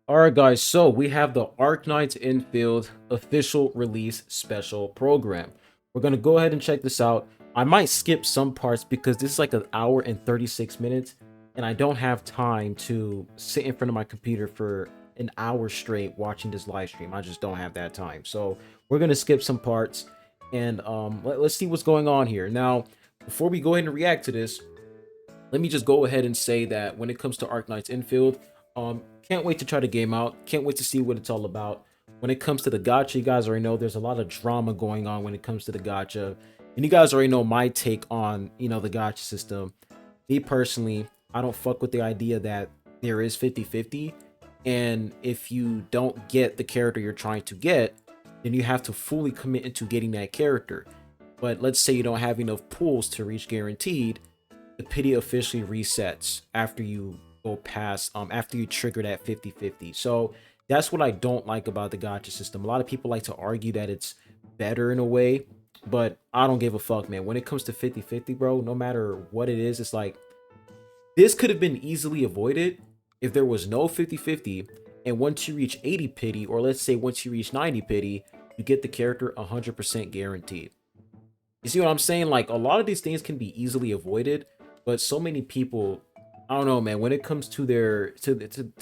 All right, guys, so we have the Arknights Endfield official release special program. We're going to go ahead and check this out. I might skip some parts because this is like an hour and 36 minutes, and I don't have time to sit in front of my computer for an hour straight watching this live stream. I just don't have that time. So we're going to skip some parts, and let's see what's going on here. Now, before we go ahead and react to this, let me just go ahead and say that when it comes to Arknights Endfield, can't wait to try the game out. Can't wait to see what it's all about. When it comes to the gacha, you guys already know there's a lot of drama going on when it comes to the gacha. And you guys already know my take on, the gacha system. Me personally, I don't fuck with the idea that there is 50-50. And if you don't get the character you're trying to get, then you have to fully commit into getting that character. But let's say you don't have enough pulls to reach guaranteed, the pity officially resets after you go past after you trigger that 50-50. So that's what I don't like about the gacha system. A lot of people like to argue that it's better in a way, but I don't give a fuck, man. When it comes to 50-50, bro, no matter what it is, it's like this could have been easily avoided if there was no 50-50, and once you reach 80 pity, or let's say once you reach 90 pity, you get the character 100% guaranteed. You see what I'm saying? Like, a lot of these things can be easily avoided, but so many people, I don't know, man, when it comes to their to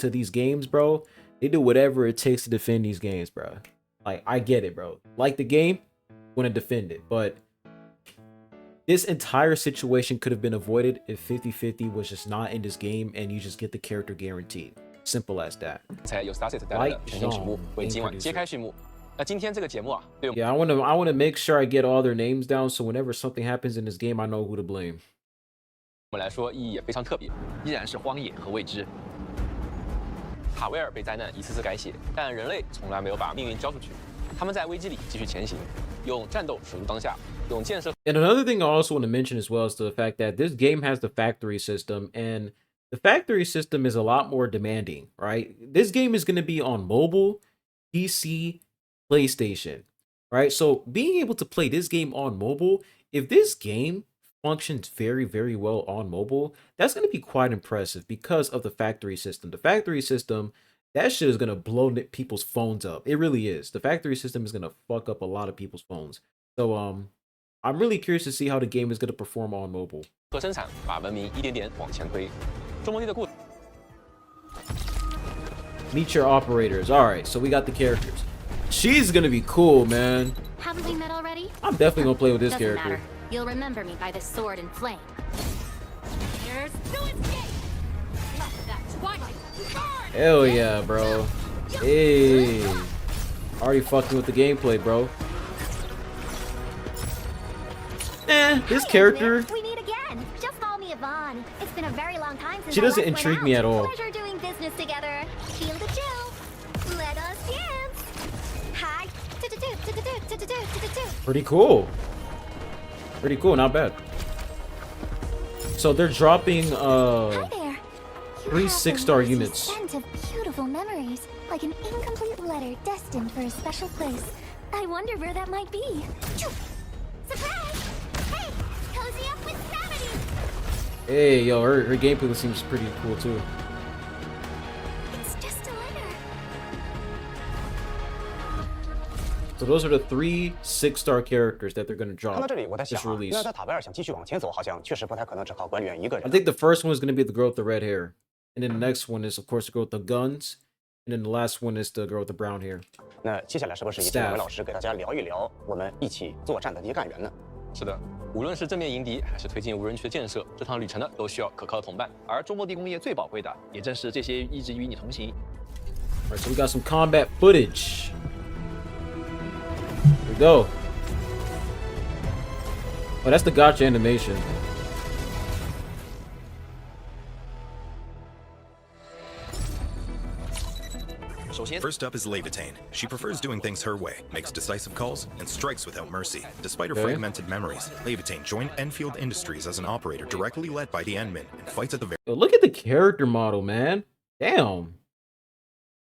these games, bro, they do whatever it takes to defend these games, bro. Like, I get it, bro. Like the game, want to defend it, but this entire situation could have been avoided if 50-50 was just not in this game and you just get the character guaranteed. Simple as that. Yeah, I want to make sure I get all their names down so whenever something happens in this game, I know who to blame. 我们来说意义也非常特别，依然是荒野和未知。卡维尔被灾难一次次改写，但人类从来没有把命运交出去。他们在危机里继续前行，用战斗守住当下，用建设。And another thing I also want to mention as well is the fact that this game has the factory system, and the factory system is a lot more demanding, right? This game is going to be on mobile, PC, PlayStation, right? So being able to play this game on mobile, if this game functions very, very well on mobile, that's going to be quite impressive because of the factory system. The factory system, that shit is going to blow people's phones up. It really is. The factory system is going to fuck up a lot of people's phones. So I'm really curious to see how the game is going to perform on mobile. 和生产把文明一点点往前推。中国地的故 Meet your operators. All right, so we got the characters. She's going to be cool, man. Haven't we met already? I'm definitely going to play with this Doesn't character. Matter. You'll remember me by this sword and flame. Here's no escape. That twilight. Hell yeah, bro. Hey. Already fucking with the gameplay, bro. This character. We meet again. Just call me Yvonne. It's been a very long time since She doesn't intrigue me at all. Pleasure doing business together. Feel the chill. Let us dance. Hi. Pretty cool. Pretty cool, not bad. So they're dropping Hi there. You 3 have 6-star the units. scent of beautiful memories, like an incomplete letter destined for a special place. I wonder where that might be. Surprise! Hey, cozy up with gravity. Hey, yo, her gameplay seems pretty cool too. It's just a letter. So those are the 3 6-star characters that they're gonna 看到 drop 这里，我在 this 想啊， release. 要是在塔贝尔想继续往前走，好像确实不太可能只靠管理员一个 I 人。 think the first one is gonna be the girl with the red hair, and then the next one is of course the girl with the guns, and then the last one is the girl with the brown hair. 那接下来是不是也请两位老师给大家聊一聊我们一起作战的一个干员呢？是的，无论是正面迎敌，还是推进无人区的建设，这趟旅程呢都需要可靠的同伴。而中国地工业最宝贵的，也正是这些一直与你同行。Alright, so we got some combat footage. Here we go. Oh, that's the gacha animation. First up is Levatane. She prefers doing things her way, makes decisive calls, and strikes without mercy. Despite her Okay. fragmented memories, Levatane joined Enfield Industries as an operator directly led by the Endmen and fights at the very Yo, look at the character model, man. Damn.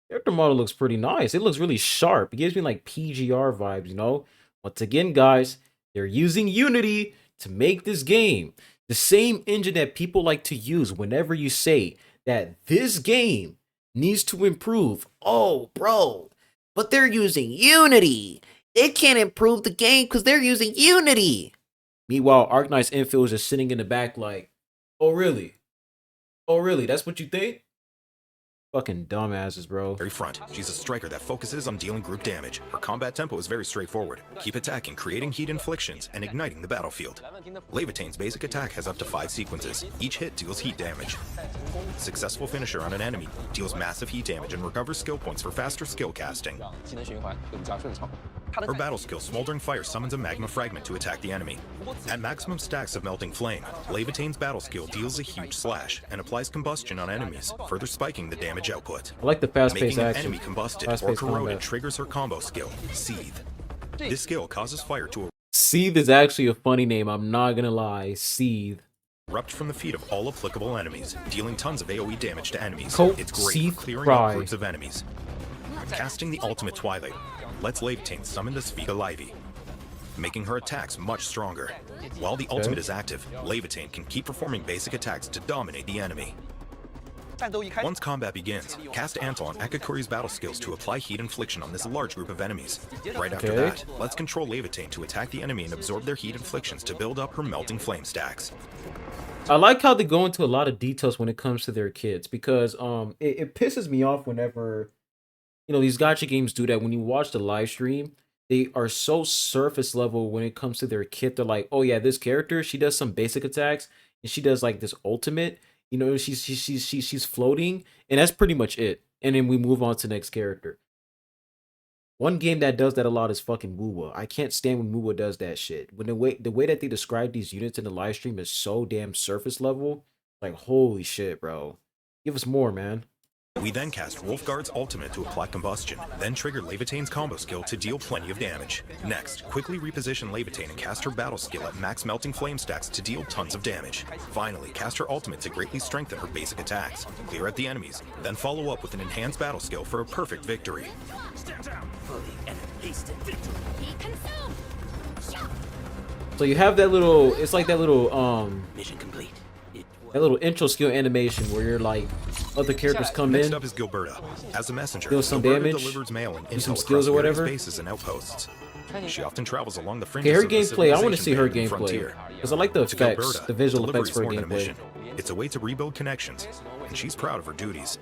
Character model looks pretty nice. It looks really sharp. It gives me like PGR vibes, you know? Once again, guys, they're using Unity to make this game. The same engine that people like to use whenever you say that this game Needs to improve. Oh, bro. But they're using Unity. They can't improve the game because they're using Unity. Meanwhile, Arknights Endfield is just sitting in the back like, oh, really? Oh, really? That's what you think? Fucking dumbasses, bro. Very front. She's a striker that focuses on dealing group damage. Her combat tempo is very straightforward. Keep attacking, creating heat inflictions, and igniting the battlefield. Levatane's basic attack has up to 5 sequences. Each hit deals heat damage. Successful finisher on an enemy deals massive heat damage and recovers skill points for faster skill casting. Her battle skill, Smoldering Fire, summons a magma fragment to attack the enemy. At maximum stacks of Melting Flame, Levatane's battle skill deals a huge slash and applies combustion on enemies, further spiking the damage output. I like the fast-paced Making an action. enemy combusted or Fast-paced corroded combat. triggers her combo skill, Seethe. This skill causes fire to Seethe is actually a funny name. I'm not gonna lie. Seethe. erupt from the feet of all applicable enemies, dealing tons of AoE damage to enemies. Coat It's great Seethe for clearing Fry. up groups of enemies. Casting the ultimate Twilight lets Levatane summon the Sphika Livy, making her attacks much stronger. While the ultimate is active, Levatane can keep performing basic attacks to dominate the enemy. Once combat begins, cast Anton Akakuri's battle skills to apply heat infliction on this large group of enemies. Right after Okay. that, let's control Levatane to attack the enemy and absorb their heat inflictions to build up her melting flame stacks. I like how they go into a lot of details when it comes to their kids because it pisses me off whenever these gacha games do that. When you watch the live stream, they are so surface level when it comes to their kit. They're like, oh yeah, this character, she does some basic attacks and she does like this ultimate. She's floating, and that's pretty much it. And then we move on to the next character. One game that does that a lot is fucking Wuwa. I can't stand when Wuwa does that shit. When the way that they describe these units in the live stream is so damn surface level. Like, holy shit, bro. Give us more, man. We then cast Wolfguard's ultimate to apply combustion, then trigger Levatane's combo skill to deal plenty of damage. Next, quickly reposition Levatane and cast her battle skill at max melting flame stacks to deal tons of damage. Finally, cast her ultimate to greatly strengthen her basic attacks, clear out the enemies, then follow up with an enhanced battle skill for a perfect victory. Be consumed. So you have that little, it's like that little Mission complete. that little intro skill animation where you're like other characters come Next in. up is Gilberta. As a messenger, Deal some Gilberta damage, delivers mail and do some intel skills across or various whatever. bases and outposts. She often travels along the Okay, fringes her of the gameplay, I want to civilization see her band and gameplay frontier. because I like the To effects, Gilberta, the visual delivery effects is for her more than a gameplay. mission. It's a way to rebuild connections, and she's proud of her duties.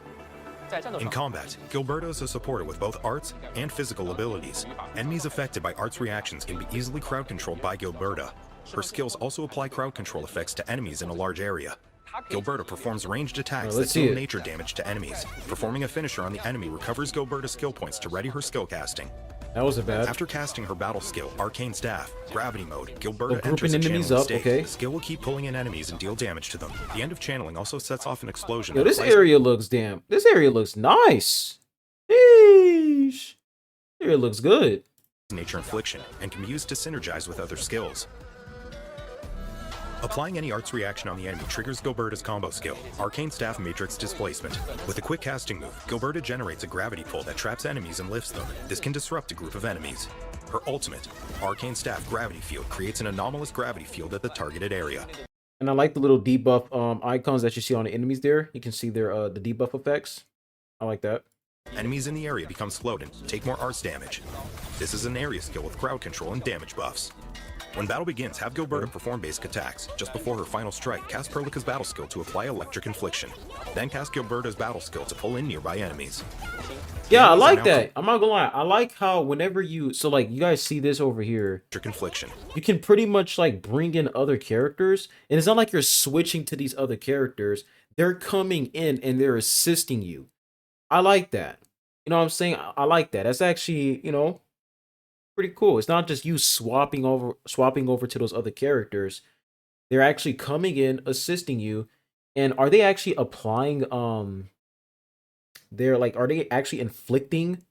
In combat, Gilberta is a supporter with both arts and physical abilities. Enemies affected by arts reactions can be easily crowd controlled by Gilberta. Her skills also apply crowd control effects to enemies in a large area. Gilberta performs ranged attacks let's that see deal it. nature damage to enemies. Performing a finisher on the enemy recovers Gilberta's skill points to ready her skill casting. That wasn't bad. After casting her battle skill, Arcane Staff, Gravity Mode, So Gilberta grouping enters a enemies channeling up, state. okay. The skill will keep pulling in enemies and deal damage to them. The end of channeling also sets off an explosion. Yo, that this applies area looks damn. This area looks nice. Sheesh. This area looks good. nature infliction and can be used to synergize with other skills. Applying any arts reaction on the enemy triggers Gilberta's combo skill, Arcane Staff Matrix Displacement. With a quick casting move, Gilberta generates a gravity pull that traps enemies and lifts them. This can disrupt a group of enemies. Her ultimate, Arcane Staff Gravity Field, creates an anomalous gravity field at the targeted area. And I like the little debuff icons that you see on the enemies there. You can see their the debuff effects. I like that. Enemies in the area become slowed and take more arts damage. This is an area skill with crowd control and damage buffs. When battle begins, have Gilberta perform basic attacks. Just before her final strike, cast Perlica's battle skill to apply electric infliction. Then cast Gilberta's battle skill to pull in nearby enemies. Yeah, I Enemies are like now that. I'm not gonna lie. I like how whenever you like you guys see this over here, Electric infliction. you can pretty much like bring in other characters, and it's not like you're switching to these other characters. They're coming in and they're assisting you. I like that. You know what I'm saying? I like that. That's actually, pretty cool. It's not just you swapping over to those other characters. They're actually coming in, assisting you. And are they actually applying are they actually inflicting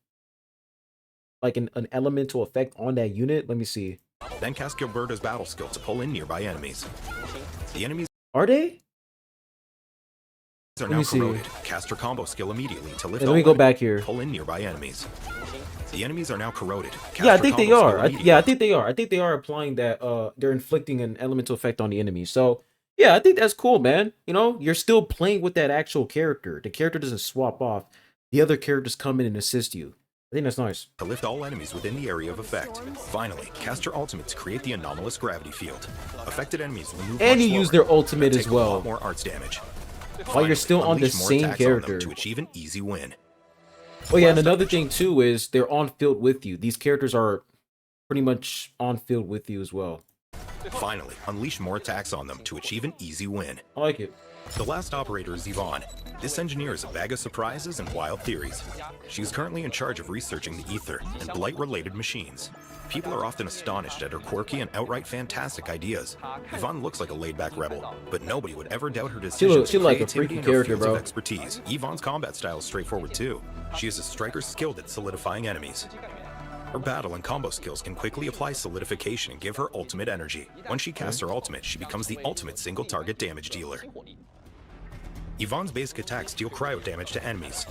like an elemental effect on that unit? Let me see. Then cast Gilberta's battle skill to pull in nearby enemies. The enemies Are they? are Let now me see. corroded. Cast her combo skill immediately to lift Let all me go enemies. back here. Pull in nearby enemies. The enemies are now corroded. Cast Yeah, I her think they combo skill are. immediately. I think they are. I think they are applying that. They're inflicting an elemental effect on the enemy. So yeah, I think that's cool, man. You're still playing with that actual character. The character doesn't swap off. the other characters come in and assist you. I think that's nice. To lift all enemies within the area of effect. Finally, cast your ultimate to create the anomalous gravity field. Affected enemies will move And much you use slower, their ultimate but as take a well. lot more arts damage. While you're still on the Unleash more same attacks on them character. to achieve an easy win. Oh yeah, and another thing too is they're on field with you. These characters are pretty much on field with you as well. Finally, unleash more attacks on them to achieve an easy win. I like it. The last operator is Yvonne. This engineer is a bag of surprises and wild theories. She is currently in charge of researching the ether and blight-related machines. People are often astonished at her quirky and outright fantastic ideas. Yvonne looks like a laid-back rebel, but nobody would ever doubt her decisions, She like a creativity, freaky and her character, fields bro. of expertise. Yvonne's combat style is straightforward too. She is a striker skilled at solidifying enemies. Her battle and combo skills can quickly apply solidification and give her ultimate energy. When she casts her ultimate, she becomes the ultimate single-target damage dealer. Yvonne's basic attacks deal cryo damage to enemies.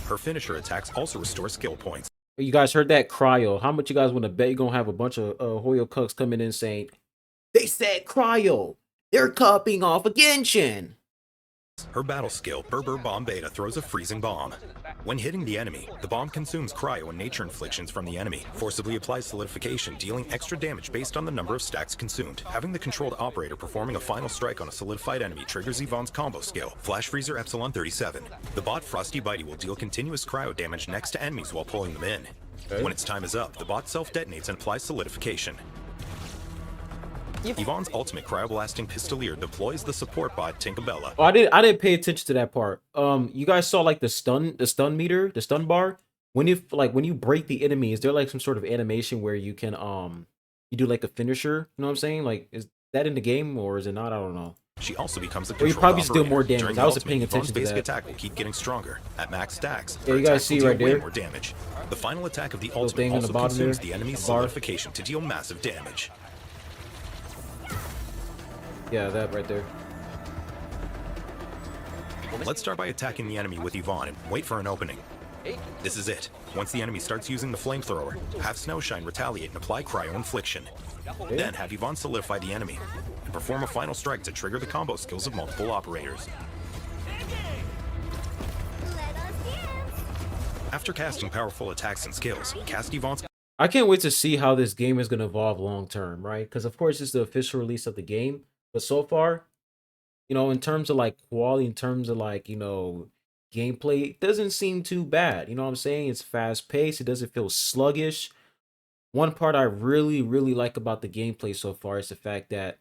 Her finisher attacks also restore skill points. You guys heard that? Cryo. How much you guys want to bet you're gonna have a bunch of Hoyo cucks coming in saying, they said cryo. They're copying off a Genshin. Her battle skill, Berber Bomb Beta, throws a freezing bomb. When hitting the enemy, the bomb consumes cryo and nature inflictions from the enemy, forcibly applies solidification, dealing extra damage based on the number of stacks consumed. Having the controlled operator performing a final strike on a solidified enemy triggers Yvonne's combo skill, Flash Freezer Epsilon 37. The bot Frosty Bitey will deal continuous cryo damage next to enemies while pulling them in. Okay. When its time is up, the bot self-detonates and applies solidification. Yvonne's ultimate cryoblasting pistolier deploys the support bot Tinkerbella. Oh, I didn't pay attention to that part. You guys saw like the stun meter, the stun bar. When you break the enemy, is there like some sort of animation where you can you do like a finisher? You know what I'm saying? Like, is that in the game or is it not? I don't know. She also becomes a Or you controlled probably still operator. more damage. During I wasn't the paying ultimate, attention to Yvonne's basic that. attack will keep getting stronger. At max stacks, Yeah, her you guys attacks see will deal right way there? more damage. The final attack of the Little ultimate thing on the also bottom consumes there, the enemy's the bar. solidification to deal massive damage. Yeah, that right there. Let's start by attacking the enemy with Yvonne and wait for an opening. This is it. Once the enemy starts using the flamethrower, have Snowshine retaliate and apply cryo infliction. Then have Yvonne solidify the enemy and perform a final strike to trigger the combo skills of multiple operators. After casting powerful attacks and skills, cast Yvonne's I can't wait to see how this game is going to evolve long term, right? Because of course it's the official release of the game, but so far, you know, in terms of like quality, in terms of like, you know, gameplay, it doesn't seem too bad. You know what I'm saying? It's fast paced. It doesn't feel sluggish. One part I really like about the gameplay so far is the fact that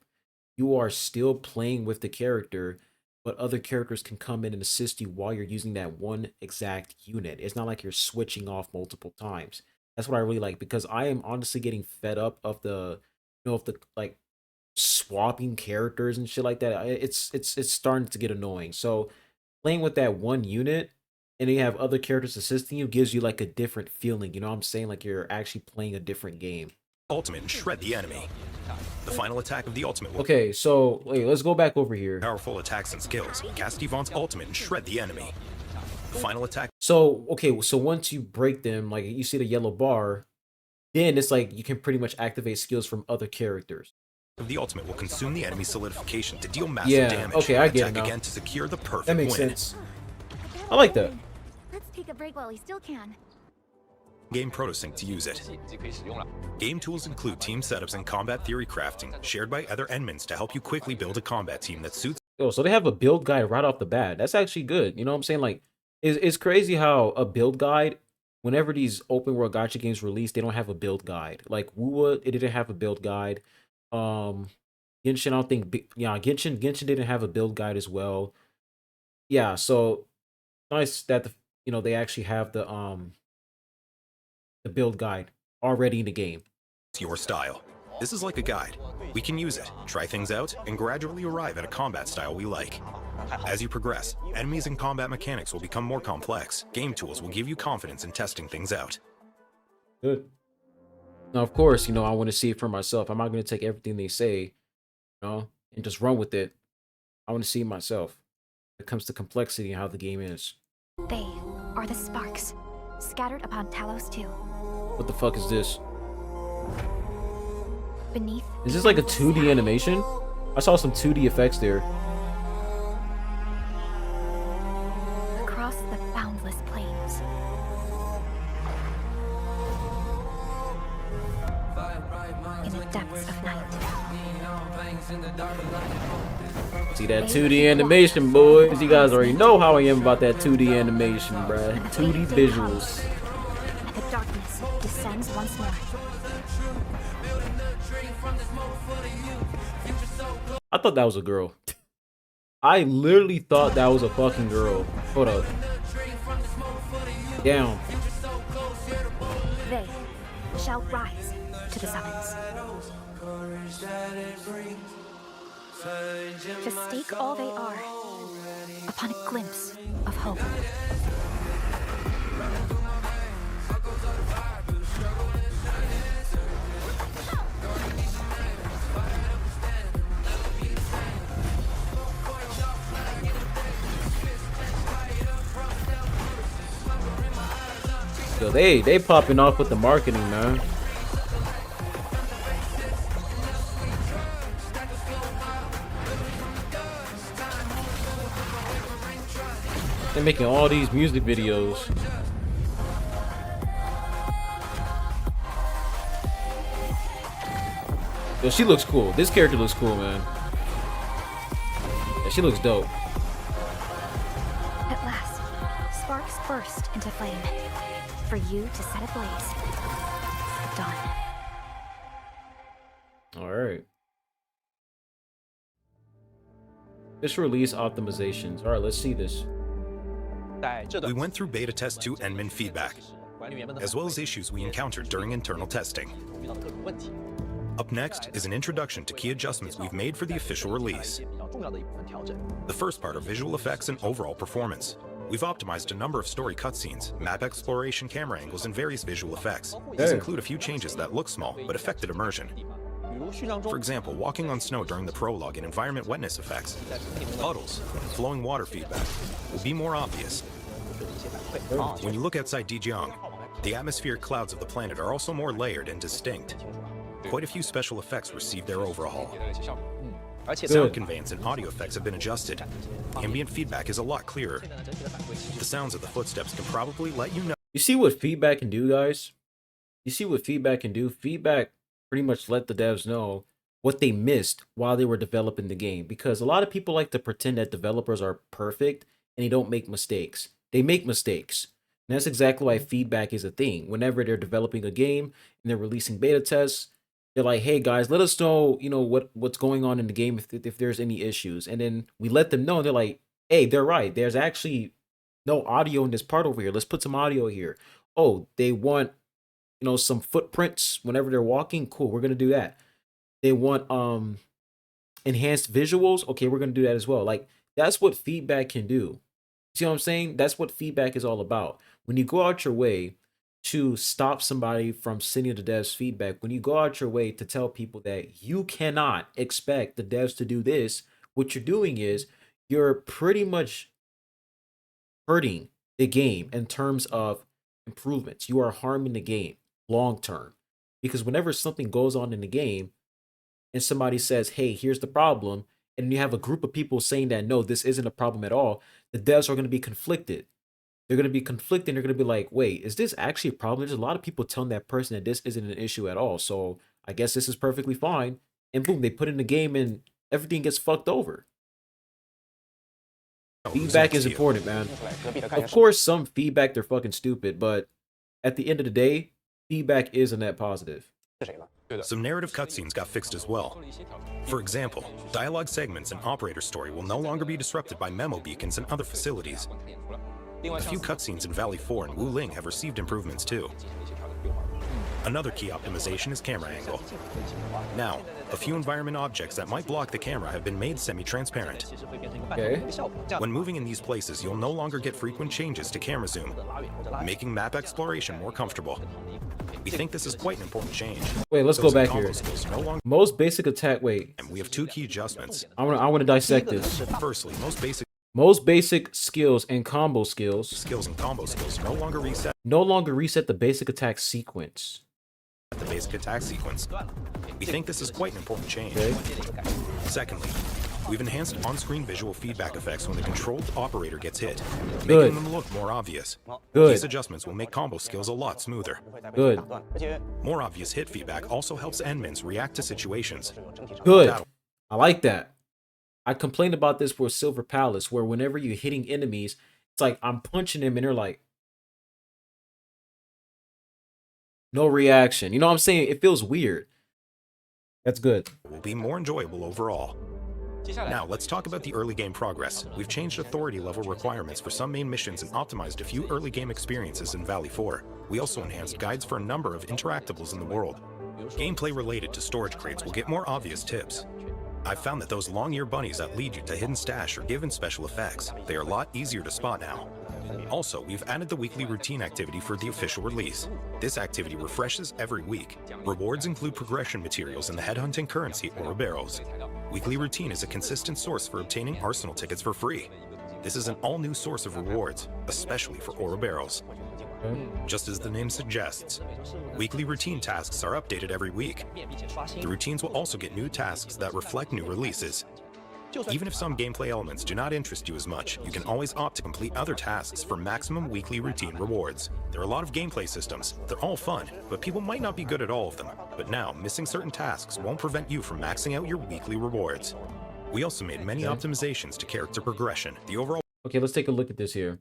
you are still playing with the character, but other characters can come in and assist you while you're using that one exact unit. It's not like you're switching off multiple times. That's what I really like, because I am honestly getting fed up of the, you know, of the like swapping characters and shit like that. It's starting to get annoying. So playing with that one unit and you have other characters assisting you gives you like a different feeling. You know what I'm saying? Like you're actually playing a different game. ultimate and shred the enemy. The final attack of the ultimate will Okay, so wait, let's go back over here. powerful attacks and skills. Cast Yvonne's ultimate and shred the enemy. The final attack So, okay, so once you break them, like you see the yellow bar, then it's like you can pretty much activate skills from other characters. of the ultimate will consume the enemy's solidification to deal massive Yeah, damage. okay, I and get it attack now. again to secure the perfect That makes win. sense. I like that. Let's take a break while we still can. Game Protosync to use it. 即可以使用了。 Game tools include team setups and combat theory crafting, shared by other admins to help you quickly build a combat team that suits Oh, so they have a build guide right off the bat. That's actually good. You know what I'm saying? Like, it's crazy how a build guide, whenever these open world gacha games release, they don't have a build guide. Like Wuwa, it didn't have a build guide. Genshin, I don't think, yeah, Genshin didn't have a build guide as well. Yeah, so nice that you know, they actually have the build guide already in the game. your style. This is like a guide. We can use it, try things out, and gradually arrive at a combat style we like. As you progress, enemies and combat mechanics will become more complex. Game tools will give you confidence in testing things out. Good. Now, of course, you know, I want to see it for myself. I'm not going to take everything they say, you know, and just run with it. I want to see it myself. When it comes to complexity and how the game is. They are the sparks, scattered upon Talos too. What the fuck is this? Beneath. Is this like a 2D animation? I saw some 2D effects there. Across the boundless plains. depths of night. See that 2D animation, boys? You guys already know how I am about that 2D animation, bruh. 2D visuals. And the darkness descends once more. I thought that was a girl. I literally thought that was a fucking girl. Hold up. Down. They shall rise to the summons. To stake all they are upon a glimpse of hope. Yo, they popping off with the marketing, man. They're making all these music videos. Yo, she looks cool. This character looks cool, man. Yeah, she looks dope. At last, sparks burst into flame. For you to set ablaze. Dawn. Alright. This release optimizations. Alright, let's see this. We went through Beta Test 2 admin feedback, as well as issues we encountered during internal testing. Up next is an introduction to key adjustments we've made for the official release. The first part are visual effects and overall performance. We've optimized a number of story cutscenes, map exploration camera angles, and various visual effects. These include a few changes that look small, but affected immersion. For example, walking on snow during the prologue and environment wetness effects. Puddles, flowing water feedback will be more obvious. When you look outside Dijiang, the atmospheric clouds of the planet are also more layered and distinct. Quite a few special effects received their overhaul. Sound conveyance and audio effects have been adjusted. Ambient feedback is a lot clearer. The sounds of the footsteps can probably let you know. You see what feedback can do, guys? You see what feedback can do? Feedback pretty much let the devs know what they missed while they were developing the game. Because a lot of people like to pretend that developers are perfect and they don't make mistakes. They make mistakes. And that's exactly why feedback is a thing. Whenever they're developing a game and they're releasing beta tests, they're like, hey guys, let us know, what's going on in the game if there's any issues. And then we let them know, and they're like, hey, they're right. There's actually no audio in this part over here. Let's put some audio here. Oh, they want, some footprints whenever they're walking. Cool, we're gonna do that. They want enhanced visuals. Okay, we're gonna do that as well. Like, that's what feedback can do. See what I'm saying? That's what feedback is all about. When you go out your way to stop somebody from sending the devs feedback, when you go out your way to tell people that you cannot expect the devs to do this, what you're doing is you're pretty much hurting the game in terms of improvements. You are harming the game long term, because whenever something goes on in the game and somebody says, hey, here's the problem, and you have a group of people saying that no, this isn't a problem at all, the devs are going to be conflicted. They're going to be conflicted. They're going to be like, wait, is this actually a problem? There's a lot of people telling that person that this isn't an issue at all. So I guess this is perfectly fine. And boom, they put in the game and everything gets fucked over. Feedback is important, man. Of course, some feedback, they're fucking stupid. But at the end of the day, feedback is a net positive. Some narrative cutscenes got fixed as well. For example, dialogue segments and operator story will no longer be disrupted by memo beacons and other facilities. A few cutscenes in Valley 4 and Wuling have received improvements too. Another key optimization is camera angle. Now, a few environment objects that might block the camera have been made semi-transparent. Okay. When moving in these places, you'll no longer get frequent changes to camera zoom, making map exploration more comfortable. We think this is quite an important change. Wait, let's go back here. Most basic attack, wait. And we have two key adjustments. I want to dissect this. Firstly, Most basic skills and combo skills. And combo skills no longer reset. No longer reset the basic attack sequence. The basic attack sequence. We think this is quite an important change. Okay. Secondly, We've enhanced on-screen visual feedback effects when the controlled operator gets hit, Good. making them look more obvious. Good. These adjustments will make combo skills a lot smoother. Good. More obvious hit feedback also helps endmins react to situations. Good. That'll- I like that. I complained about this for Silver Palace, where whenever you're hitting enemies, it's like I'm punching them and they're like, no reaction. You know what I'm saying? It feels weird. That's good. will be more enjoyable overall. 接下来 Now, let's talk about the early game progress. We've changed authority level requirements for some main missions and optimized a few early game experiences in Valley 4. We also enhanced guides for a number of interactables in the world. Gameplay related to storage crates will get more obvious tips. I've found that those long-ear bunnies that lead you to hidden stash are given special effects. They are a lot easier to spot now. Also, we've added the weekly routine activity for the official release. This activity refreshes every week. Rewards include progression materials and the headhunting currency or barrels. Weekly routine is a consistent source for obtaining arsenal tickets for free. This is an all-new source of rewards, especially for ore barrels. Just as the name suggests, weekly routine tasks are updated every week. The routines will also get new tasks that reflect new releases. Even if some gameplay elements do not interest you as much, you can always opt to complete other tasks for maximum weekly routine rewards. There are a lot of gameplay systems. They're all fun, but people might not be good at all of them. But now, missing certain tasks won't prevent you from maxing out your weekly rewards. We also made many optimizations to character progression. The overall Okay, let's take a look at this here.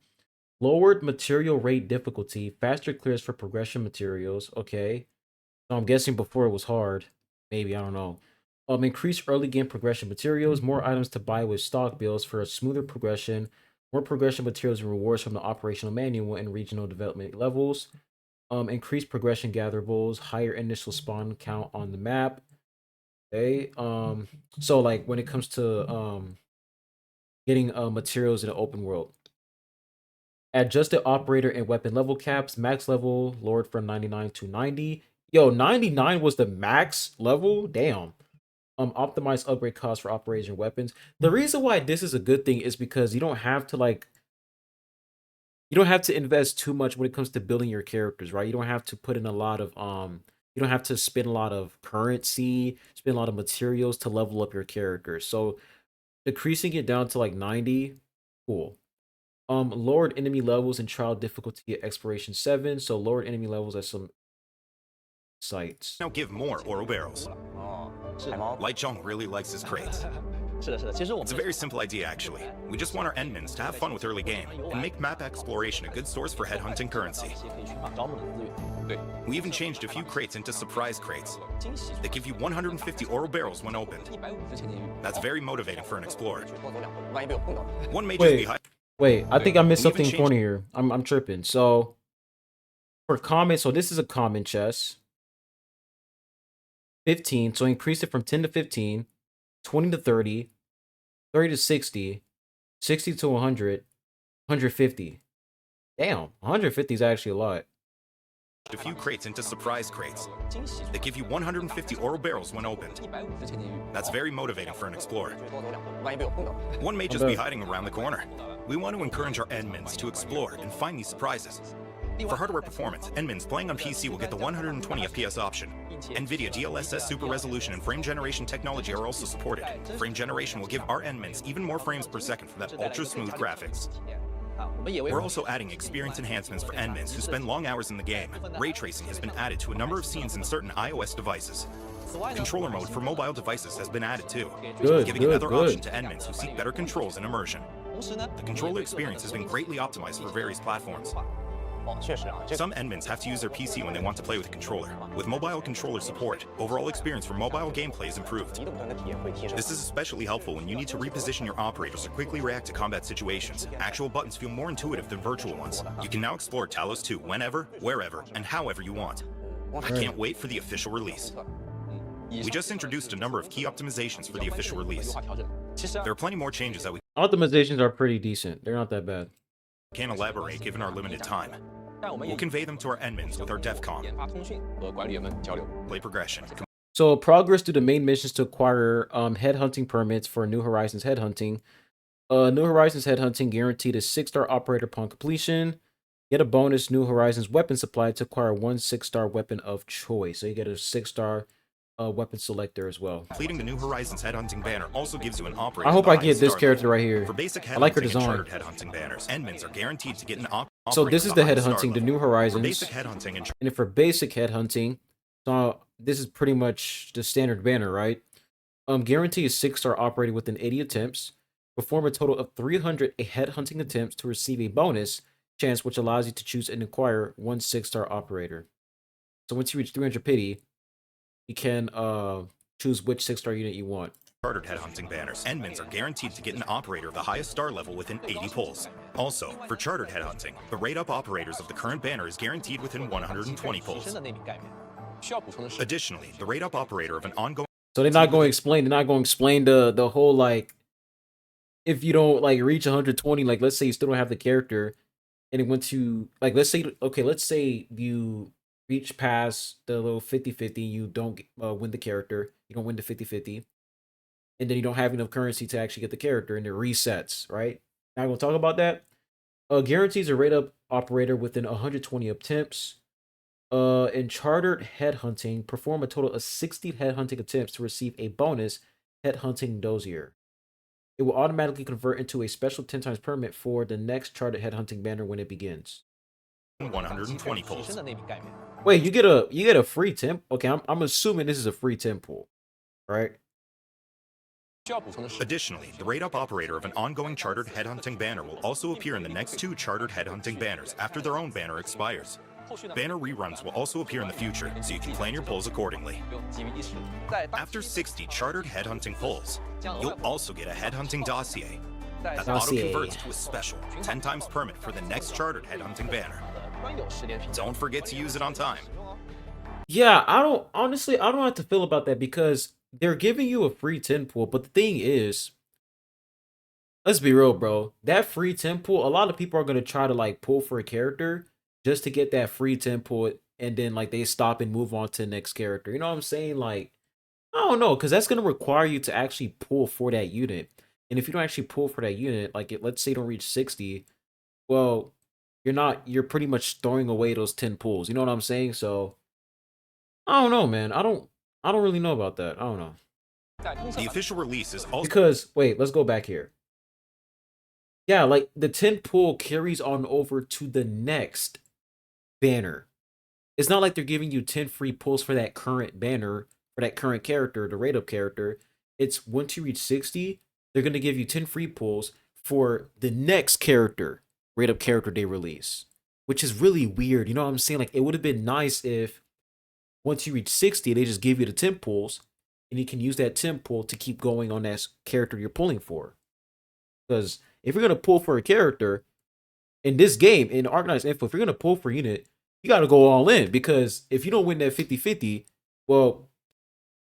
Lowered material rate difficulty, faster clears for progression materials. Okay. So I'm guessing before it was hard. Maybe, I don't know. Increased early game progression materials, more items to buy with stock bills for a smoother progression, more progression materials and rewards from the operational manual and regional development levels. Increased progression gatherables, higher initial spawn count on the map. Okay. So like when it comes to getting materials in the open world. Adjusted operator and weapon level caps, max level lowered from 99 to 90. Yo, 99 was the max level? Damn. Optimized upgrade costs for operators and weapons. The reason why this is a good thing is because you don't have to invest too much when it comes to building your characters, right? You don't have to put in a lot of you don't have to spend a lot of currency, spend a lot of materials to level up your character. So decreasing it down to like 90, cool. Lowered enemy levels and trial difficulty at exploration 7. So lowered enemy levels at some sites. now give more oro barrels. Light Zhong really likes his crates. 是的，是的。其实我 It's 们 a very simple idea, actually. We just want our endmins to have fun with early game and make map exploration a good source for headhunting currency. 可以去招募的资源。对， We even changed a few crates into surprise crates. 惊喜 They give you 150 oro barrels when opened. 150的千金鱼。 That's very motivating for an explorer. 万一被我碰到， One may just Wait. be high. Wait, I think I missed We even something changed- important here. I'm tripping. So for common, so this is a common chest. 15, so increase it from 10 to 15, 20 to 30, 30 to 60, 60 to 100, 150. Damn, 150 is actually a lot. A few crates into surprise crates. 惊喜 They give you 150 oro barrels when opened. 150的千金鱼。 That's very motivating for an explorer. 万一被我碰到， One may just be hiding around the corner. We want to encourage our endmins to explore and find these surprises. For hardware performance, endmins playing on PC will get the 120 FPS option. NVIDIA DLSS Super Resolution and frame generation technology are also supported. Frame generation will give our endmins even more frames per second for that ultra-smooth graphics. 啊，我们也为 We're also adding experience enhancements for endmins who spend long hours in the game. Ray tracing has been added to a number of scenes in certain iOS devices. 此外呢， Controller mode for mobile devices has been added too, Good, giving good, another option good. to endmins who seek better controls and immersion. 同时呢， The controller experience has been greatly optimized for various platforms. 确实啊，这 Some endmins have to use their PC when they want to play with a controller. With mobile controller support, overall experience for mobile gameplay is improved. 移动端的体验会提升。 This is especially helpful when you need to reposition your operators or quickly react to combat situations. Actual buttons feel more intuitive than virtual ones. You can now explore Talos 2 whenever, wherever, and however you want. I can't wait for the official release. 以 We just introduced a number of key optimizations for the official 优 release. 化调整。其实啊 There are plenty more changes that we Optimizations are pretty decent. They're not that bad. can't elaborate given our limited time. 但我们也 We'll convey them to our endmins with our DEFCON 研发通讯和管理员们交流。 play progression. So progress through the main missions to acquire headhunting permits for New Horizons headhunting. New Horizons headhunting guaranteed a 6-star operator upon completion. Get a bonus New Horizons weapon supply to acquire one 6-star weapon of choice. So you get a 6-star weapon selector as well. Completing the New Horizons headhunting banner also gives you an operator. I hope of the I get highest this star character level. right here. For basic I like her headhunting and design. chartered headhunting banners, admins are guaranteed to get an operator. So this is the of highest star headhunting, the level. New For Horizons. basic headhunting and And for basic headhunting, so this is pretty much the standard banner, right? Guarantee a 6-star operator within 80 attempts. Perform a total of 300 headhunting attempts to receive a bonus chance, which allows you to choose and acquire one 6-star operator. So once you reach 300 pity, you can choose which 6-star unit you want. chartered headhunting banners, admins are guaranteed to get an operator of the highest star level within 80 pulls. Also, for chartered headhunting, the rate-up operators of the current banner is guaranteed within 120 pulls. 需要补充的是， Additionally, the rate-up operator of an ongoing So they're not going to explain. They're not going to explain the whole like, if you don't like reach 120, like let's say you still don't have the character, and it went to like let's say you reach past the little 50-50, you don't win the character, you don't win the 50-50, and then you don't have enough currency to actually get the character, and it resets. Right? Not gonna talk about that. Guarantees a rate up operator within 120 attempts. In chartered headhunting, perform a total of 60 headhunting attempts to receive a bonus headhunting dossier. It will automatically convert into a special 10 times permit for the next chartered headhunting banner when it begins. 120 提 pulls. 升的那笔盖面。 Wait, you get a free temp? Okay, I'm assuming this is a free temp pool, right? 需要补充的是， Additionally, the rate-up operator of an ongoing chartered headhunting banner will also appear in the next 2 chartered headhunting banners after their own banner expires. 后续呢， Banner reruns will also appear in the future, so you can plan your pulls accordingly. 不用急于一时。在当 After 60 chartered headhunting pulls, you'll also get a headhunting dossier 在 that 当 Dossier. auto-converts to a special 10 times permit for the next chartered headhunting banner. 的专有10连评。 Don't forget to use it on time. Yeah, I don't know how to feel about that because they're giving you a free 10 pool, but the thing is, let's be real, bro. That free 10 pool, a lot of people are gonna try to like pull for a character just to get that free 10 pool, and then like they stop and move on to the next character. You know what I'm saying? Like, I don't know, because that's gonna require you to actually pull for that unit. And if you don't actually pull for that unit, like let's say you don't reach 60, well, you're pretty much throwing away those 10 pulls. You know what I'm saying? So I don't know, man. I don't really know about that. I don't know. 在公测 The 版 official release is also Because wait, let's go back here. Yeah, like the 10 pull carries on over to the next banner. It's not like they're giving you 10 free pulls for that current banner, for that current character, the rate up character. It's once you reach 60, they're gonna give you 10 free pulls for the next character, rate up character they release. Which is really weird. You know what I'm saying? Like it would have been nice if once you reach 60, they just give you the 10 pulls, and you can use that 10 pull to keep going on that character you're pulling for. Because if you're going to pull for a character in this game, in Arknights Endfield, if you're going to pull for a unit, you got to go all in. Because if you don't win that 50-50, well,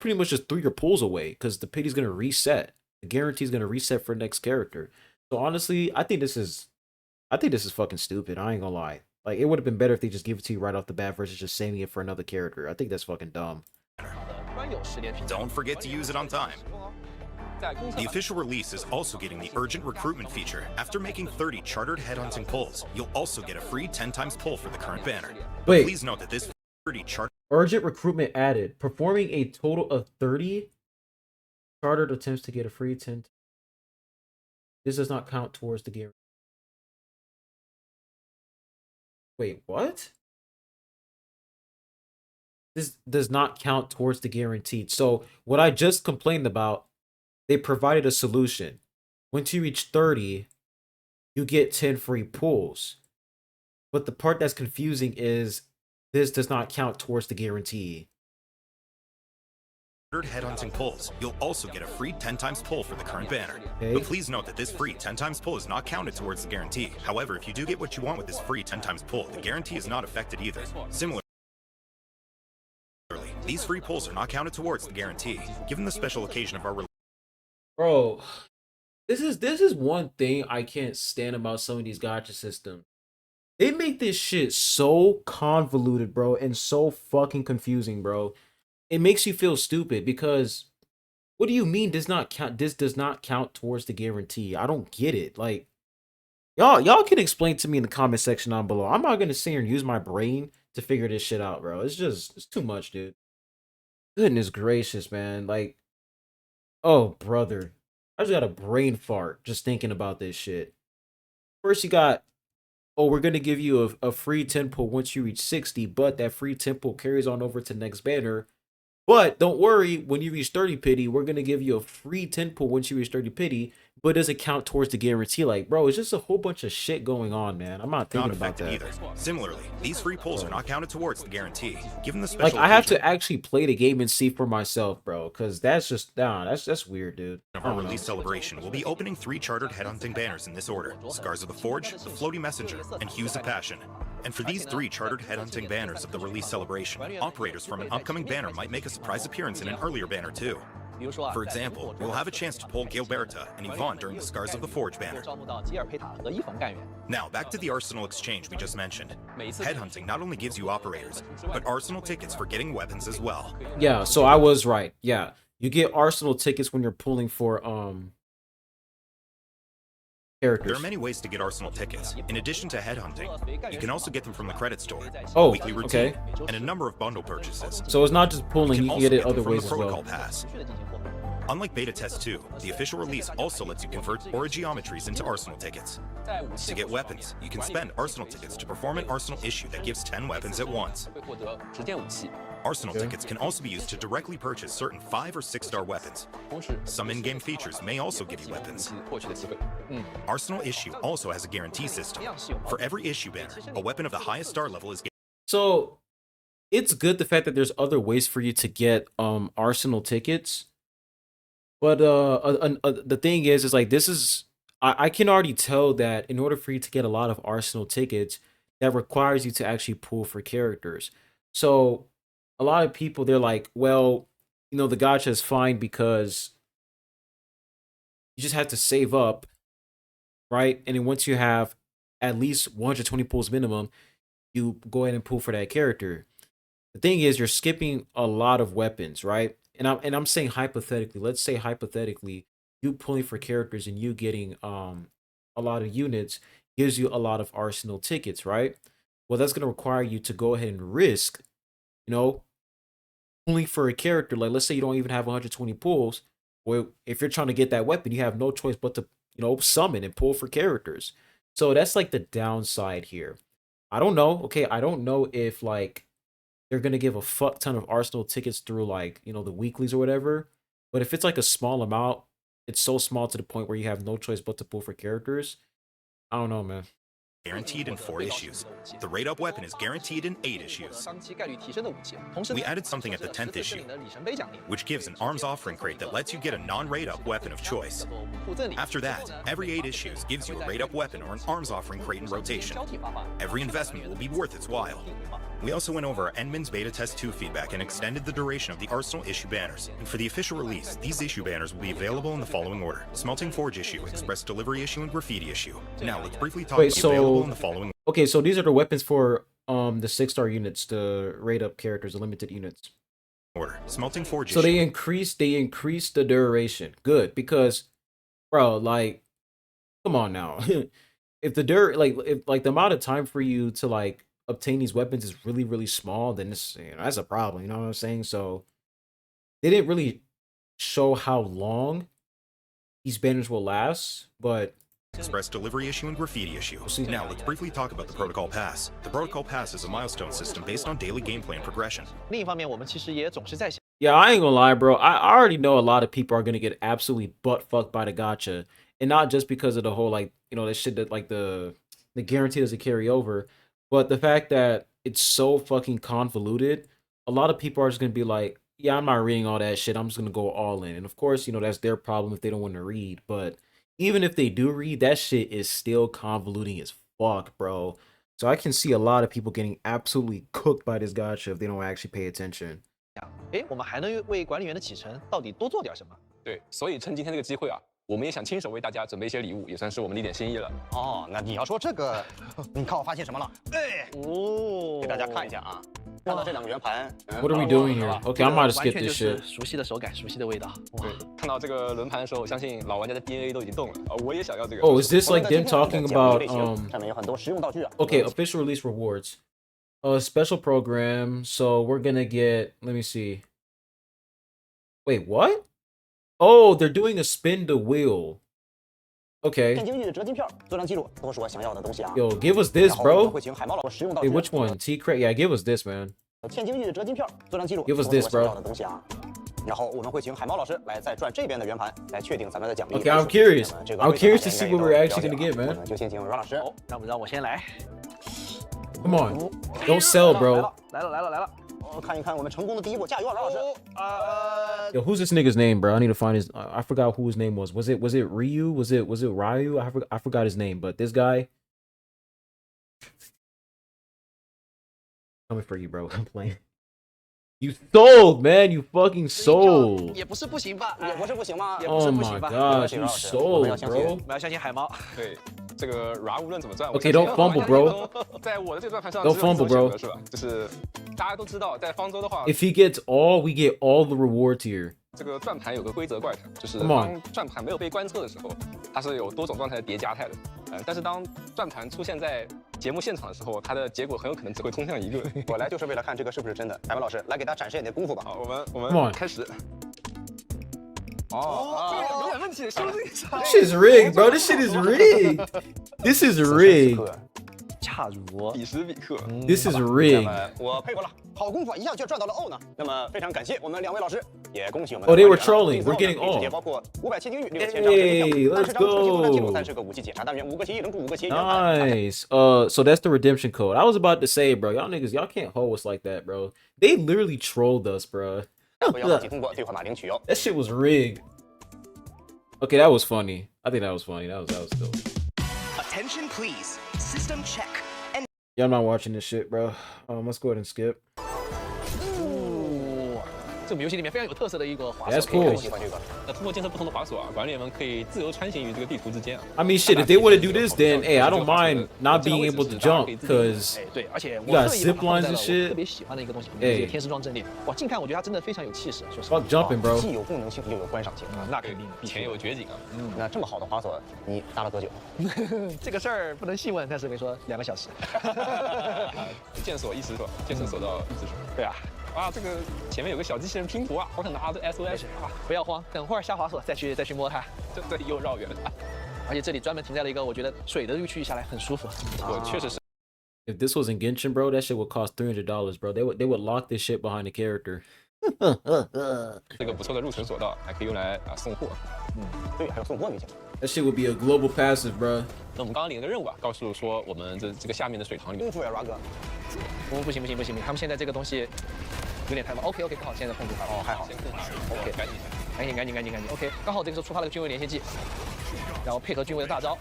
pretty much just threw your pulls away because the pity's going to reset. The guarantee is going to reset for the next character. So honestly, I think this is fucking stupid. I ain't going to lie. Like, it would have been better if they just give it to you right off the bat versus just saving it for another character. I think that's fucking dumb. 的专有10连评。 Don't forget to use it on time. 在公测 The 版 official release is also getting the urgent recruitment feature. After making 30 chartered headhunting pulls, you'll also get a free 10 times pull for the current banner. But Wait. please note that this 30 chartered Urgent recruitment added. Performing a total of 30 chartered attempts to get a free 10. This does not count towards the guarantee. Wait, what? This does not count towards the guaranteed. So what I just complained about, they provided a solution. Once you reach 30, you get 10 free pulls. But the part that's confusing is this does not count towards the guarantee. headhunting pulls, you'll also get a free 10 times pull for the current banner. Okay. But please note that this free 10 times pull is not counted towards the guarantee. However, if you do get what you want with this free 10 times pull, the guarantee is not affected either. Similarly, these free pulls are not counted towards the guarantee. Given the special occasion of our release, Bro, this is one thing I can't stand about some of these gacha systems. They make this shit so convoluted, bro, and so fucking confusing, bro. It makes you feel stupid because what do you mean does not count? This does not count towards the guarantee. I don't get it. Like y'all can explain to me in the comment section down below. I'm not gonna sit here and use my brain to figure this shit out, bro. It's too much, dude. Goodness gracious, man. Like, oh, brother. I just got a brain fart just thinking about this shit. First, you got, oh, we're going to give you a free tempo once you reach 60, but that free tempo carries on over to next banner. But don't worry, when you reach 30 pity, we're going to give you a free 10 pull once you reach 30 pity, but it doesn't count towards the guarantee. Like, bro, it's just a whole bunch of shit going on, man. I'm not thinking Not about affected that. either. Similarly, these free pulls are not counted towards the guarantee. Given the Like, special I have occasion to actually play the game and see for myself, bro, because that's just, nah, that's weird, dude. of I our don't know. release celebration, we'll be opening 3 chartered headhunting banners in this order: Scars of the Forge, the Floaty Messenger, and Hues of Passion. And for these 3 chartered headhunting banners of the release celebration, operators from an upcoming banner might make a surprise appearance in an earlier banner too. For example, we'll have a chance to pull Gilberta and Yvonne during the Scars of the Forge banner. Now, back to the Arsenal exchange we just mentioned. Headhunting not only gives you operators, but Arsenal tickets for getting weapons as well. Yeah, so I was right. Yeah, you get Arsenal tickets when you're pulling for characters. There are many ways to get Arsenal tickets. In addition to headhunting, you can also get them from the credit store, Oh, weekly routine, okay. and a number of bundle purchases. So it's not just pulling, you can also get it them other from ways the as well. Protocol Pass. Unlike Beta Test 2, the official release also lets you convert Geometries into Arsenal tickets. To get weapons, you can spend Arsenal tickets to perform an Arsenal issue that gives 10 weapons at once. Arsenal tickets can also be used to directly purchase certain 5 or 6-star weapons. Some in-game features may also give you weapons. Arsenal issue also has a guarantee system. For every issue banner, a weapon of the highest star level is So it's good the fact that there's other ways for you to get Arsenal tickets. But the thing is like this is I can already tell that in order for you to get a lot of Arsenal tickets, that requires you to actually pull for characters. So a lot of people they're like, well, you know, the gacha is fine because you just have to save up, right? And then once you have at least 120 pulls minimum, you go ahead and pull for that character. The thing is, you're skipping a lot of weapons, right? And I'm saying hypothetically. Let's say hypothetically, you pulling for characters and you getting a lot of units gives you a lot of Arsenal tickets, right? Well, that's gonna require you to go ahead and risk, you know, pulling for a character. Like, let's say you don't even have 120 pulls. Well, if you're trying to get that weapon, you have no choice but to, you know, summon and pull for characters. So that's like the downside here. I don't know. Okay, I don't know if like they're gonna give a fuck ton of Arsenal tickets through like, you know, the weeklies or whatever. But if it's like a small amount, it's so small to the point where you have no choice but to pull for characters. I don't know, man. guaranteed in 4 issues. The rate up weapon is guaranteed in 8 issues. We added something at the 10th issue, which gives an arms offering crate that lets you get a non-rate up weapon of choice. After that, every 8 issues gives you a rate up weapon or an arms offering crate in rotation. Every investment will be worth its while. We also went over our Endman's Beta Test 2 feedback and extended the duration of the Arsenal issue banners. And for the official release, these issue banners will be available in the following order: Smelting Forge issue, Express Delivery issue, and Graffiti issue. Now let's briefly talk about available in the following Okay, so these are the weapons for the 6-star units, the rate up characters, the limited units. order. Smelting Forge So issue. they increased the duration. Good, because bro, like, come on now. If if the amount of time for you to like obtain these weapons is really, really small, then this, you know, that's a problem, you know what I'm saying? So they didn't really show how long these banners will last, but Express Delivery issue and Graffiti issue. see. Now let's briefly talk about the Protocol Pass. The Protocol Pass is a milestone system based on daily gameplay and progression. Yeah, I ain't gonna lie, bro. I already know a lot of people are gonna get absolutely butt fucked by the gacha, and not just because of the whole like, you know, that shit that like the guarantee doesn't carry over, but the fact that it's so fucking convoluted. A lot of people are just gonna be like, yeah, I'm not reading all that shit. I'm just gonna go all in, and of course, you know, that's their problem if they don't want to read. But even if they do read, that shit is still convoluting as fuck, bro. So I can see a lot of people getting absolutely cooked by this gacha if they don't actually pay attention. 我们还能为管理员的启程到底多做点什么？对，所以趁今天这个机会啊，我们也想亲手为大家准备一些礼物，也算是我们的一点心意了。哦，那你要说这个，你看我发现什么了？哎，哦，给大家看一下啊，看到这2个圆盘。 What are we doing here? Okay, I might have 完 skipped 全就 this 是 shit. 熟悉的手感，熟悉的味道。对，看到这个轮盘的时候，我相信老玩家的 DNA 都已经动了啊！我也想要这个。 Oh, is this like them 我 talking 们的 about 类型上面有很多实用道具啊。 okay, official release rewards. Special program. So we're gonna get, let me see. Wait, what? Oh, they're doing a spin the wheel. Okay. 现经济的折金票，做张记录，都是我想要的东西啊。 Yo, give us this, 然后我们 bro. 会请海猫老师使用道 Hey, 具。 which one? T-Crate? Yeah, give us this, man. 现经济的折金票，做张记录， Give us 都是 this, 我想 bro. 要的东西啊。然后我们会请海猫老师来再转这边的圆盘，来确定咱们的奖励。 Okay, I'm curious. 那么这个 I'm 会场 curious to 大 see 家 what 应 we're 该 actually 都 gonna get, 了解啊 man. 我们就先请阮老师。让我先来。 Come on. Don't sell, 来 bro. 了来了来了来了！看一看我们成功的第一步，加油啊，阮老师！ Yo, who's this nigga's name, bro? I need to find his. I forgot who his name was. Was it Ryu? Was it Ryu? I forgot his name. But this guy. Coming for you, bro. I'm playing. You sold, man. You fucking sold. 也不是不行吧？也不是不行吗？也不是 Oh 不 my 行吧？ gosh, you sold, bro. 我们要相信海猫。对，这个 Ra 无论怎么转 Okay, don't fumble, bro. 在我的这个转盘上 Don't 只有一种 fumble, bro. 选择是吧？就是大家都知道，在方舟的话， If he gets all, we get all the rewards here. 这个转盘有个规则怪谈，就是 Come on 当转盘没有被观测的时候，它是有多种状态的叠加态的。但是当转盘出现在节目现场的时候，它的结果很有可能只会通向一个。我来就是为了看这个是不是真的。海猫老师，来给大家展示一点功夫吧。好，我 Come on 们开始。哦，有点问题，说不定 This shit is rigged, bro. This shit is rigged. This is rigged. 恰如彼时彼刻。 This is 那 rigged. 么我佩服了，好功夫啊，一下就赚到了 O 呢。那么非常感谢我们两位老师，也恭喜我们。 Oh, they were trolling. We're getting 直接 all. 包括500千金玉、6000张 Hey, 30 let's 张出击作战记录、 go. 30个武器检查单元、5个协议扔出、5个协议圆盘。 Nice. So that's the redemption code. I was about to say, bro, y'all niggas, y'all can't hold us like that, bro. They literally trolled us, bro. 不要忘记通过兑换码领取哦。 That shit was rigged. Okay, that was funny. I think that was funny. That was dope. Attention please. System check. Y'all not watching this shit, bro. Let's go ahead and skip. 这个游戏里面非常有特色的一个滑 That's 手。 cool. 喜欢这个。通过建设不同的滑索啊，管理员们可以自由穿行于这个地图之间啊。 I mean, shit, if they want to do this, then, hey, I don't mind not being able to jump, because 哎，对，而且 You got 我特意把它 zip 放 lines 在 and 了 shit 我特别喜欢的一个东西，哎就是天使装阵列。哇，近看我觉得它真的非常有气势，说实话 fuck。jumping, bro. 既有功能性又有观赏性。那肯定，必须前有绝景啊。那这么好的滑索，你搭了多久？这个事儿不能细问，但是没说2个小时。剑锁一时爽，剑圣锁到一时爽。对啊，啊，这个前面有个小机器人拼图啊，好想拿着 SOS 啊，不要慌，等会儿下滑索再去摸它。这又绕远了。而且这里专门停在了一个我觉得水的这个区域下来很舒服。我确实是。 If this was in Genshin, bro, that shit would cost $300, bro. They would lock this shit behind the character. 这个不错的入城索道，还可以用来送货。对，还有送货没讲。 That shit would be a global passive, bro. 那我们刚刚领了个任务啊，告诉说我们这个下面的水塘里面功夫呀，Ra 哥。不行，他们现在这个东西有点太慢。OK，刚好现在控制好。哦，还好。先控制 OK，赶紧一下。赶紧。OK，刚好这个时候触发了个均位连线技，然后配合均位的大招，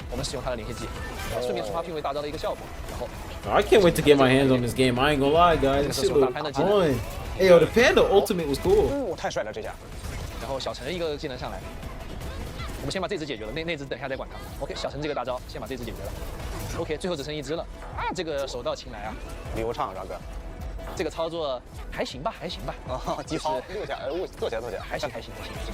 我们使用它的连线技，然后顺便触发均位大招的一个效果，然后 I can't wait to get my hands on this game. I ain't gonna lie, guys. This shit look fun. Hey, yo, the Panda Ultimate was cool. 哦，太帅了这下。然后小陈一个技能上来，我们先把这只解决了，那只等一下再管它。OK，小陈这个大招先把这只解决了。OK，最后只剩一只了啊！这个手到擒来啊，流畅，Ra 哥。这个操作还行吧。啊，击操6下，坐起来。还行。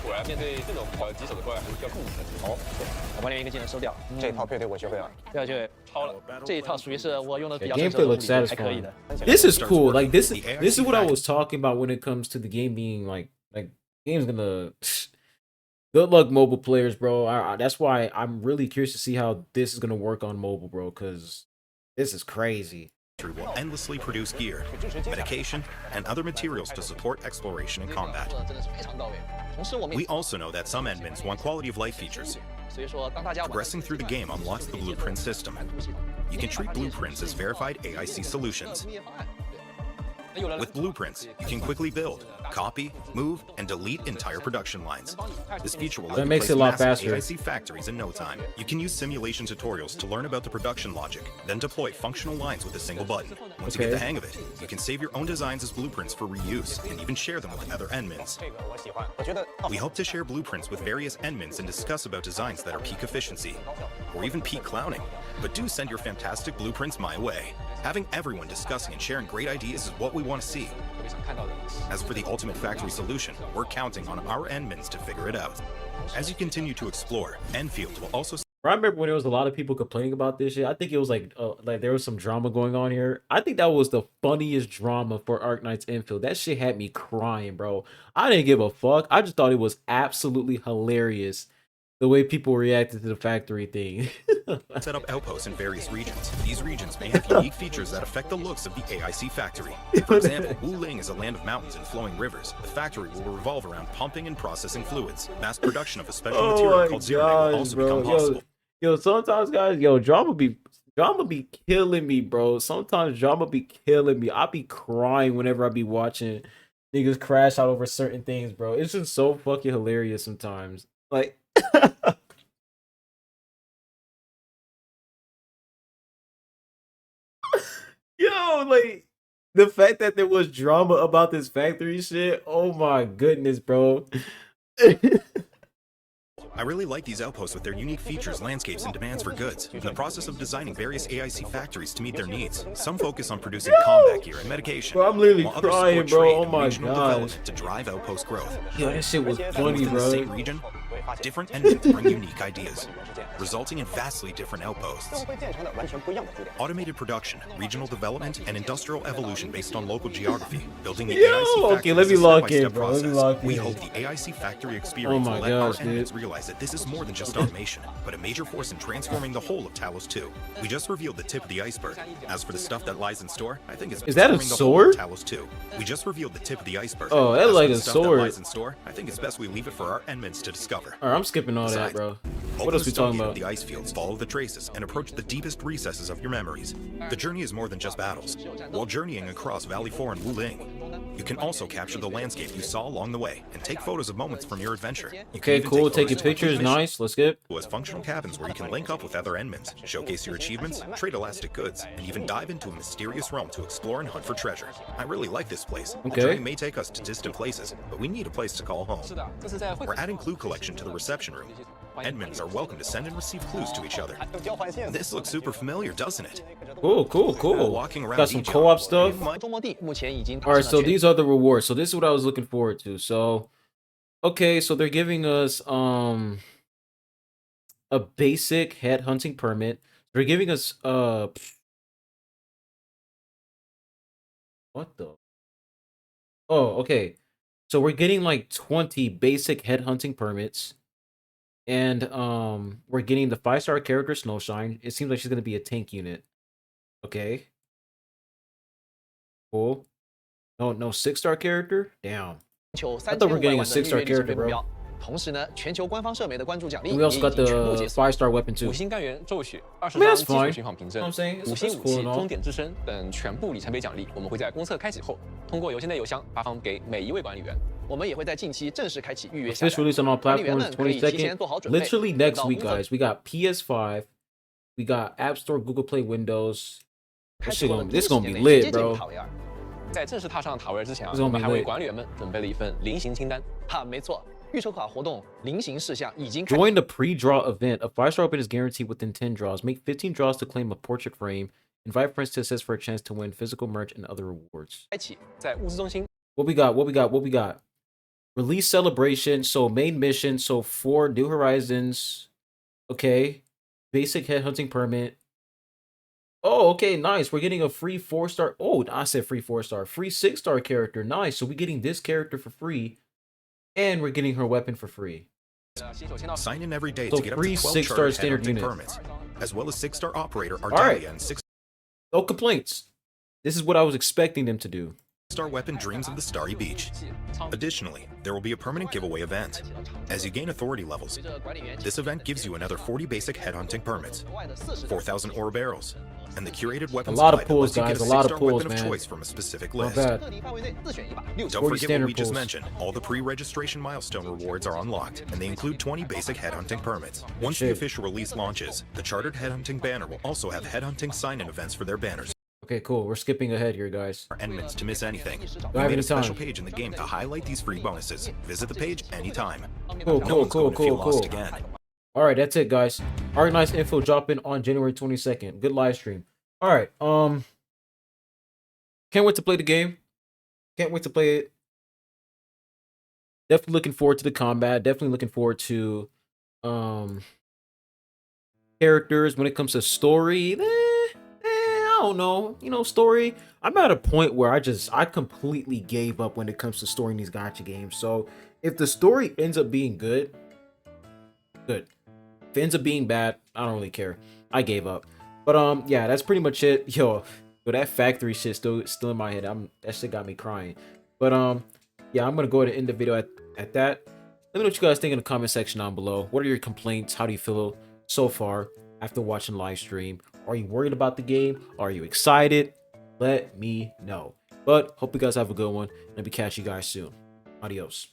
果然面对这种棘手的怪，还是需要控制的。哦，对，我把另一个技能收掉。这套配对我学会了。对，就超了。这一套属于是我用的比较 The 顺手 gameplay 的 looks 还可以 satisfying. 的。 This is cool. Like this is what I was talking about when it comes to the game being like game's gonna. Good luck, mobile players, bro. That's why I'm really curious to see how this is gonna work on mobile, bro. Because this is crazy. Will endlessly produce gear, medication, and other materials to support exploration and combat. 真的是非常到位。同时我们 We also know that some admins want quality of life features. 所以说当大家 Progressing through the game unlocks the blueprint system. You can treat blueprints as verified AIC solutions. With blueprints, you can quickly build, copy, move, and delete entire production lines. This feature will let That you makes place it a lot massive faster. AIC factories in no time. You can use simulation tutorials to learn about the production logic, then deploy functional lines with a single button. Once you get the Okay. hang of it, you can save your own designs as blueprints for reuse, and even share them with other admins. 这个我喜欢，我觉得 We hope to share blueprints with various admins and discuss about designs that are peak efficiency, or even peak clowning. But do send your fantastic blueprints my way. Having everyone discussing and sharing great ideas is what we want to see. 特别想看到的。 As for the ultimate factory solution, we're counting on our admins to figure it out. As you continue to explore, Enfield will also I remember when there was a lot of people complaining about this shit. I think it was like there was some drama going on here. I think that was the funniest drama for Arknights Endfield. That shit had me crying, bro. I didn't give a fuck. I just thought it was absolutely hilarious the way people reacted to the factory thing. Set up outposts in various regions. These regions may have unique features that affect the looks of the AIC factory. For example, Wuling is a land of mountains and flowing rivers. The factory will revolve around pumping and processing fluids. Mass production of a special material called Zircon will also become possible. Yo, sometimes guys, drama be killing me, bro. Sometimes drama be killing me. I be crying whenever I be watching niggas crash out over certain things, bro. It's just so fucking hilarious sometimes. Like yo, like the fact that there was drama about this factory shit. Oh my goodness, bro. I really like these outposts with their unique features, landscapes, and demands for goods. In the process of designing various AIC factories to meet their needs, some focus on producing combat gear and medication. Bro, I'm literally while others crying, support bro. trade Oh and my regional god. development to drive outpost growth. Yo, that shit was And funny, within the same bro. region, different enhancements bring unique ideas, resulting in vastly different outposts. Automated production, regional development, and industrial evolution based on local geography. Building the Yo, AIC factory okay, let is me a lock in, step-by-step bro. Let me process. lock We in. hope the AIC factory experience my will let gosh, our enemies dude. realize that this is more than just automation, but a major force in transforming the whole of Talos 2. We just revealed the tip of the iceberg. As for the stuff that lies in store, I think it's Is that a transforming the whole of sword? Talos 2. We just revealed the tip of the iceberg. Oh, that's As for like the a stuff sword. That lies in store, I think it's best we leave it for our enmins to discover. Alright, I'm skipping all that, Besides, bro. Open What else the we talking Stargate of about? the ice fields, follow the traces, and approach the deepest recesses of your memories. The journey is more than just battles. While journeying across Valley 4 and Wuling, you can also capture the landscape you saw along the way and take photos of moments from your adventure. You can Okay, even cool. take photos Taking to complete pictures, missions. nice. Let's skip. As functional cabins where you can link up with other enmins, showcase your achievements, trade elastic goods, and even dive into a mysterious realm to explore and hunt for treasure. I really like this place. Okay. The journey may take us to distant places, but we need a place to call home. We're adding clue collection to the reception room. Admins are welcome to send and receive clues to each other. This looks super familiar, doesn't it? Cool, cool, cool. Walking around Got some Egypt, co-op stuff. 中末地目前已经达 All right, 成 so 了确 these are the rewards. So this is what I was looking forward to. So, okay, so they're giving us a basic head hunting permit. They're giving us what the? Oh, okay. So we're getting like 20 basic head hunting permits. And we're getting the 5-star character Snowshine. It seems like she's gonna be a tank unit. Okay. Cool. No 6-star character? Damn. 球 I thought we were 3500 getting a 万的 6-star 预约里程 character, 碑目 bro. 标。同时呢，全球官方社媒的关注奖励 And 也 we 已 also got 经全部 the 解锁。 5-star weapon 五 too. 星干员骤雪20 I mean, 张 that's 基础 fine. 巡航凭 You 证 know what I'm saying? ，5星 That's 武 cool 器、 and all. 终点之声等全部里程碑奖励，我们会在公测开启后，通过邮件内邮箱发放给每一位管理员。我们也会在近期正式开启预约下 Official 载。 release on all 管理员 platforms 们可以提前 22nd. 做好准备。 Literally 等 next 到 week, 公测 guys. We got PS5. We got App Store, Google Play, Windows. 开 This 启 shit 后的 gonna, 第一 this 时 gonna 间 be 内直接 lit, 进入 bro. 塔维尔。在正式踏上塔维尔之前啊， This is gonna 我们 be 还为 lit. 管理员们准备了一份零行清单。哈，没错，预抽卡活动零行事项已经开 Join the pre-draw event. A 5-star weapon is guaranteed within 10 draws. Make 15 draws to claim a portrait frame. Invite friends to assist for a chance to win physical merch and other rewards. 启。在物资中心， What we got? What we got? What we got? Release celebration. So main mission. So 4 New Horizons. Okay. Basic head hunting permit. Oh, okay, nice. We're getting a free 4-star. Oh, I said free 4-star. Free 6-star character. Nice. So we're getting this character for free. And we're getting her weapon for free. 新手签到 Sign in every day So to get up to free 12 6-star chartered standard headhunting units. permits, as well as 6-star operator right. Ardalia and 6-star No complaints. This is what I was expecting them to do. weapon Dreams of the Starry Beach. Additionally, there will be a permanent giveaway event. As you gain authority levels, 随着管理员 this event gives you another 40 basic headhunting permits, 额外的40 4,000 ore barrels, and the curated weapon lot of supply that pulls, lets you get guys, a a lot of 6-star pulls, weapon of man. choice from a specific Not list. bad. 特定范围内自选一把60 Don't forget what we standard just pulls. mentioned. All the pre-registration milestone rewards are unlocked, and they include 20 basic headhunting permits. Once the shit. official release launches, the chartered headhunting banner will also have headhunting sign-in events for their banners. Okay, cool. We're skipping ahead here, guys. For enmins to miss anything. We have made any a special time. page in the game to highlight these free bonuses. Visit the page anytime. Cool, No cool, one's cool, going to feel cool, lost cool. again. All right, that's it, guys. Arknights Info dropping on January 22nd. Good live stream. All right, can't wait to play the game. Can't wait to play it. Definitely looking forward to the combat. Definitely looking forward to Characters, when it comes to story, I don't know. You know, story. I'm at a point where I completely gave up when it comes to story in these gacha games. So if the story ends up being good, good. If it ends up being bad, I don't really care. I gave up. But yeah, that's pretty much it. Yo, that factory shit still in my head. That shit got me crying. But yeah, I'm gonna go ahead and end the video at that. Let me know what you guys think in the comment section down below. What are your complaints? How do you feel so far after watching live stream? Are you worried about the game? Are you excited? Let me know. But hope you guys have a good one. Let me catch you guys soon. Adios.